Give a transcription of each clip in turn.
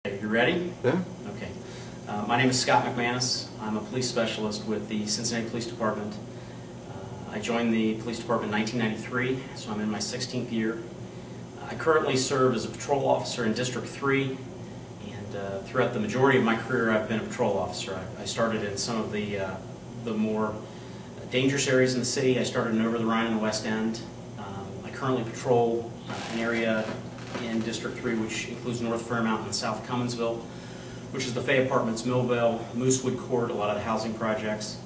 You ready? Yeah. Okay. My name is Scott McManus. I'm a police specialist with the Cincinnati Police Department. I joined the police department in 1993, so I'm in my 16th year. I currently serve as a patrol officer in District 3, and throughout the majority of my career I've been a patrol officer. I started in some of the more dangerous areas in the city. I started in Over the Rhine in the West End. I currently patrol an area in District 3, which includes North Fairmount and South Cumminsville, which is the Fay Apartments, Millville, Moosewood Court, a lot of the housing projects.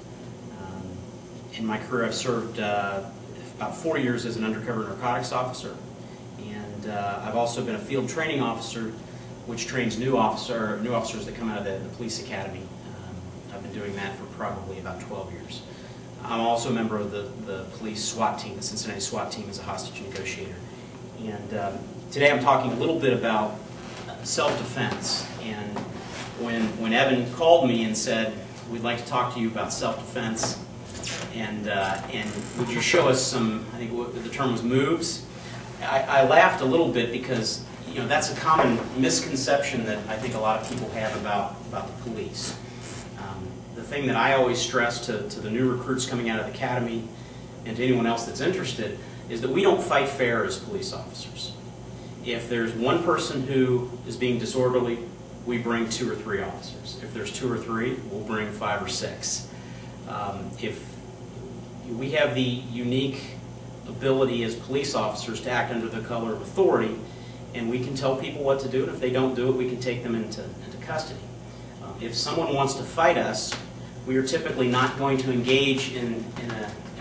In my career, I've served about 4 years as an undercover narcotics officer, and I've also been a field training officer, which trains new officers that come out of the police academy. I've been doing that for probably about 12 years. I'm also a member of the police SWAT team, the Cincinnati SWAT team, as a hostage negotiator. And today I'm talking a little bit about self-defense. And when Evan called me and said, "We'd like to talk to you about self-defense, and would you show us some," I think the term was moves, I laughed a little bit because that's a common misconception that I think a lot of people have about the police. The thing that I always stress to the new recruits coming out of the academy and to anyone else that's interested is that we don't fight fair as police officers. If there's one person who is being disorderly, we bring 2 or 3 officers. If there's 2 or 3, we'll bring 5 or 6. If we have the unique ability as police officers to act under the color of authority, and we can tell people what to do, and if they don't do it, we can take them into custody. If someone wants to fight us, we are typically not going to engage in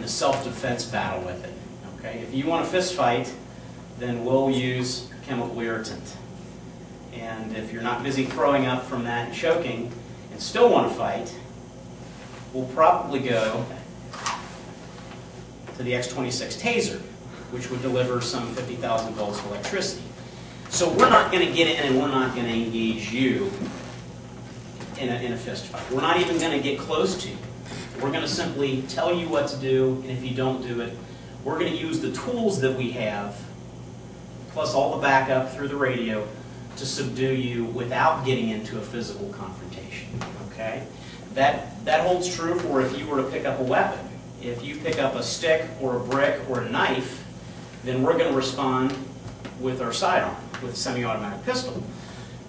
a self-defense battle with it. Okay? If you want a fist fight, then we'll use chemical irritant. And if you're not busy throwing up from that and choking and still want to fight, we'll probably go to the X26 taser, which would deliver some 50,000 volts of electricity. So we're not going to get in and we're not going to engage you in a fist fight. We're not even going to get close to you. We're going to simply tell you what to do, and if you don't do it, we're going to use the tools that we have, plus all the backup through the radio, to subdue you without getting into a physical confrontation. Okay? That holds true for if you were to pick up a weapon. If you pick up a stick or a brick or a knife, then we're going to respond with our sidearm, with a semi-automatic pistol.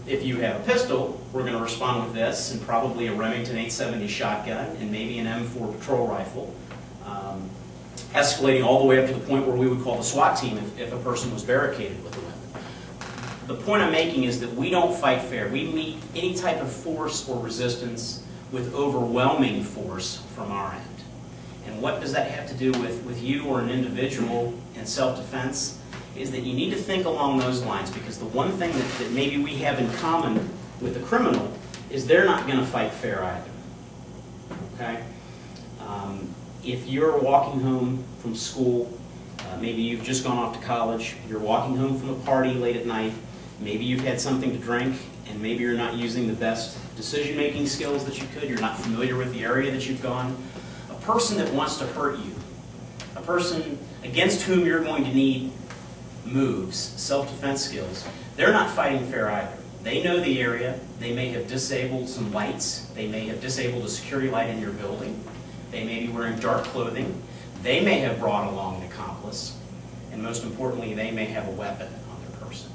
If you have a pistol, we're going to respond with this, and probably a Remington 870 shotgun, and maybe an M4 patrol rifle, escalating all the way up to the point where we would call the SWAT team if a person was barricaded with a weapon. The point I'm making is that we don't fight fair. We meet any type of force or resistance with overwhelming force from our end. And what does that have to do with you or an individual in self-defense? Is that you need to think along those lines, because the one thing that maybe we have in common with the criminal is they're not going to fight fair either. Okay? If you're walking home from school, maybe you've just gone off to college, you're walking home from a party late at night, maybe you've had something to drink, and maybe you're not using the best decision-making skills that you could, you're not familiar with the area that you've gone, a person that wants to hurt you, a person against whom you're going to need moves, self-defense skills, they're not fighting fair either. They know the area. They may have disabled some lights. They may have disabled a security light in your building. They may be wearing dark clothing. They may have brought along an accomplice. And most importantly, they may have a weapon on their person.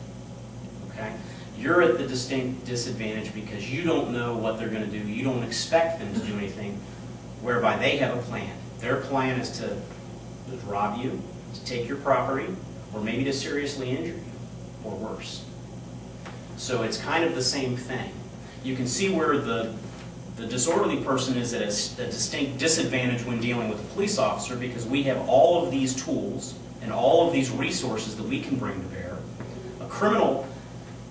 Okay? You're at the distinct disadvantage because you don't know what they're going to do. You don't expect them to do anything, whereby they have a plan. Their plan is to rob you, to take your property, or maybe to seriously injure you, or worse. So it's kind of the same thing. You can see where the disorderly person is at a distinct disadvantage when dealing with a police officer, because we have all of these tools and all of these resources that we can bring to bear. A criminal,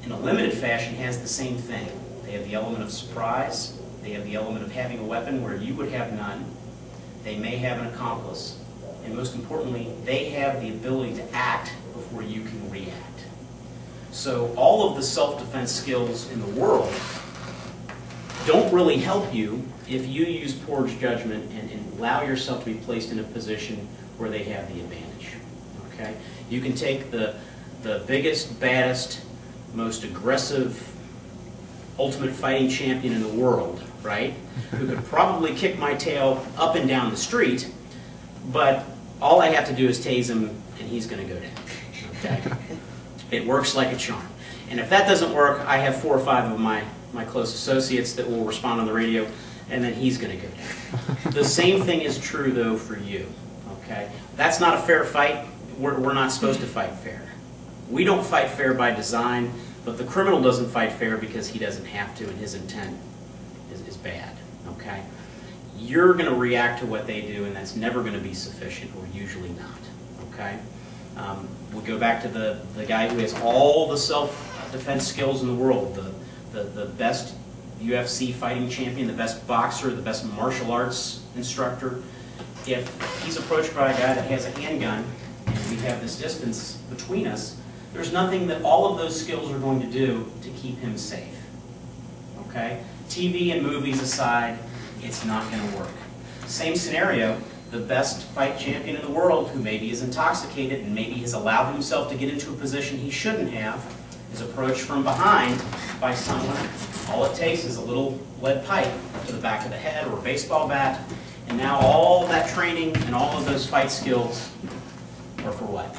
in a limited fashion, has the same thing. They have the element of surprise. They have the element of having a weapon where you would have none. They may have an accomplice. And most importantly, they have the ability to act before you can react. So all of the self-defense skills in the world don't really help you if you use poor judgment and allow yourself to be placed in a position where they have the advantage. Okay? You can take the biggest, baddest, most aggressive ultimate fighting champion in the world, right? Who could probably kick my tail up and down the street, but all I have to do is tase him and he's going to go down, okay? It works like a charm. And if that doesn't work, I have 4 or 5 of my close associates that will respond on the radio, and then he's going to go down. The same thing is true, though, for you, okay? That's not a fair fight. We're not supposed to fight fair. We don't fight fair by design, but the criminal doesn't fight fair because he doesn't have to, and his intent is bad, okay? You're going to react to what they do, and that's never going to be sufficient, or usually not, okay? We'll go back to the guy who has all the self-defense skills in the world, the best UFC fighting champion, the best boxer, the best martial arts instructor. If he's approached by a guy that has a handgun, and we have this distance between us, there's nothing that all of those skills are going to do to keep him safe, okay? TV and movies aside, it's not going to work. Same scenario, the best fight champion in the world, who maybe is intoxicated and maybe has allowed himself to get into a position he shouldn't have, is approached from behind by someone. All it takes is a little lead pipe to the back of the head or a baseball bat, and now all that training and all of those fight skills are for what?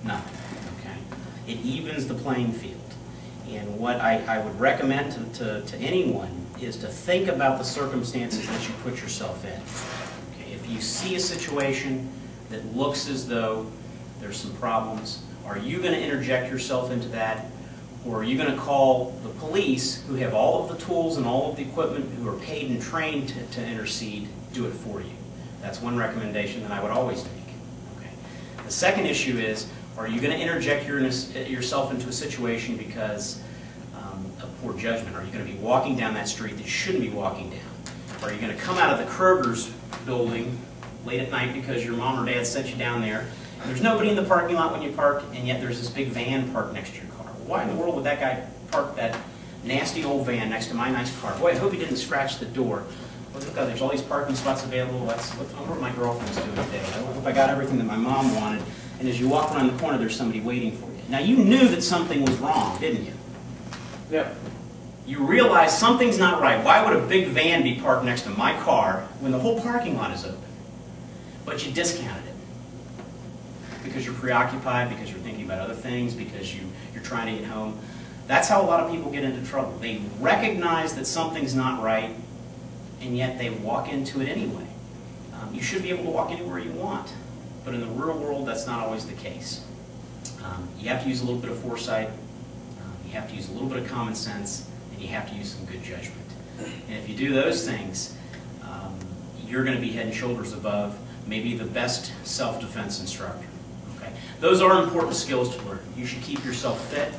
Nothing. Okay? It evens the playing field. And what I would recommend to anyone is to think about the circumstances that you put yourself in. Okay? If you see a situation that looks as though there's some problems, are you going to interject yourself into that? Or are you going to call the police, who have all of the tools and all of the equipment, who are paid and trained to intercede, do it for you? That's one recommendation that I would always make. Okay. The second issue is, are you going to interject yourself into a situation because of poor judgment? Are you going to be walking down that street that you shouldn't be walking down? Are you going to come out of the Kroger's building late at night because your mom or dad sent you down there, and there's nobody in the parking lot when you park, and yet there's this big van parked next to your car? Why in the world would that guy park that nasty old van next to my nice car? Boy, I hope he didn't scratch the door. Look at that, there's all these parking spots available. I wonder what my girlfriend's doing today. I hope I got everything that my mom wanted. And as you walk around the corner, there's somebody waiting for you. Now, you knew that something was wrong, didn't you? Yeah. You realize something's not right. Why would a big van be parked next to my car when the whole parking lot is open? But you discounted it. Because you're preoccupied, because you're thinking about other things, because you're trying to get home. That's how a lot of people get into trouble. They recognize that something's not right, and yet they walk into it anyway. You should be able to walk anywhere you want, but in the real world, that's not always the case. You have to use a little bit of foresight, you have to use a little bit of common sense, and you have to use some good judgment. And if you do those things, you're going to be head and shoulders above maybe the best self-defense instructor. Those are important skills to learn. You should keep yourself fit.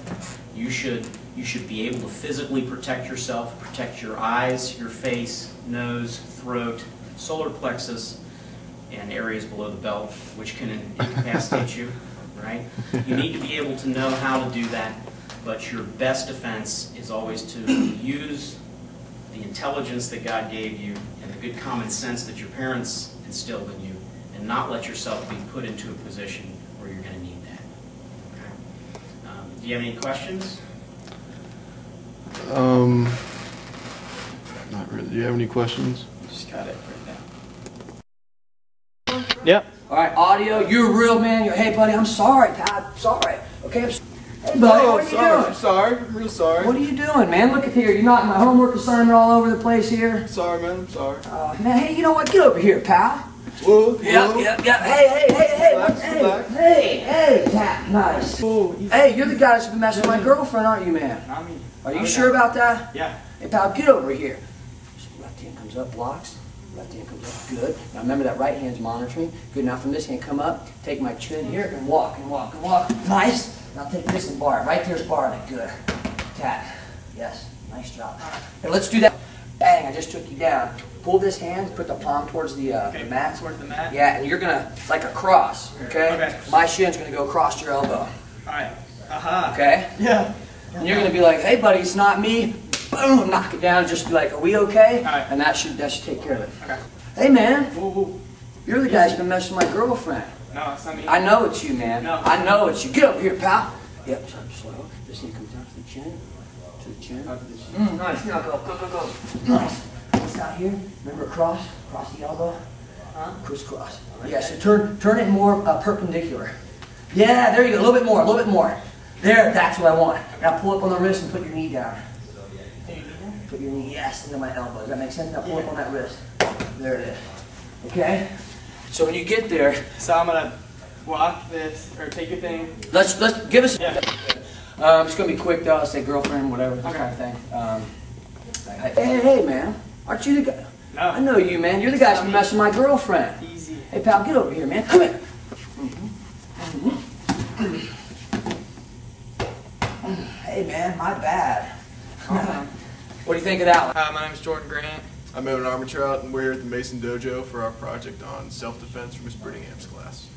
You should be able to physically protect yourself, protect your eyes, your face, nose, throat, solar plexus, and areas below the belt, which can incapacitate you, right? You need to be able to know how to do that, but your best defense is always to use the intelligence that God gave you and the good common sense that your parents instilled in you, and not let yourself be put into a position where you're going to need that. Okay. Do you have any questions? Not really. Do you have any questions? Just got it right now. Yep. All right, audio. You're a real man. Hey, buddy, I'm sorry, Pat. I'm sorry. Okay, hey, buddy, what are you doing? I'm sorry. I'm real sorry. What are you doing, man? Look at here. You're knocking my homework assignment all over the place here. Sorry, man. I'm sorry. Man, hey, you know what? Get over here, pal. Whoa, Yeah. Hey, Pat. Nice. Whoa, Hey, you're the guy that's been messing with my girlfriend, aren't you, man? Not me. Are you sure about that? Yeah. Hey, pal, get over here. Left hand comes up, blocks. Left hand comes up. Good. Now remember that right hand's monitoring. Good. Now from this hand, come up, take my chin here, and walk, and walk, and walk. Nice. Now take this and bar it. Right there's bar it. Good. Tap. Yes. Nice job. Now let's do that. Bang, I just took you down. Pull this hand, put the palm towards the mat. Towards the mat? Yeah, and you're gonna, like a cross, okay? Okay. My shin's gonna go across your elbow. Alright. Aha. Okay? Yeah. And you're gonna be like, hey buddy, it's not me. Boom, knock it down, just be like, are we okay? Alright. And that should take care of it. Okay. Hey man, Whoa. you're the guy that's been messing with my girlfriend. No, it's not me. I know it's you, man. No. I know it's you. Get over here, pal. Yep, slow. This hand comes down to the chin. To the chin. Nice. Now go. Nice. This out here. Remember cross the elbow. Crisscross. Yeah. So turn it more perpendicular. Yeah. There you go. A little bit more. There. That's what I want. Now pull up on the wrist and put your knee down. Put your knee, yes, into my elbow. Does that make sense? Now pull up on that wrist. There it is. Okay? So when you get there, So I'm gonna walk this or take your thing. let's give us. Yeah. It's gonna be quick though. I'll say girlfriend, whatever, that kind of thing. Hey, man, aren't you the guy? No. I know you, man. You're the guy who's messing with my girlfriend. Easy. Hey, pal, get over here, man. Come here. Hey, man, my bad. What do you think of that one? My name's Jordan Grant. I'm Evan Armatrout, and we're here at the Mason Dojo for our project on self-defense for Miss Brittingham's class.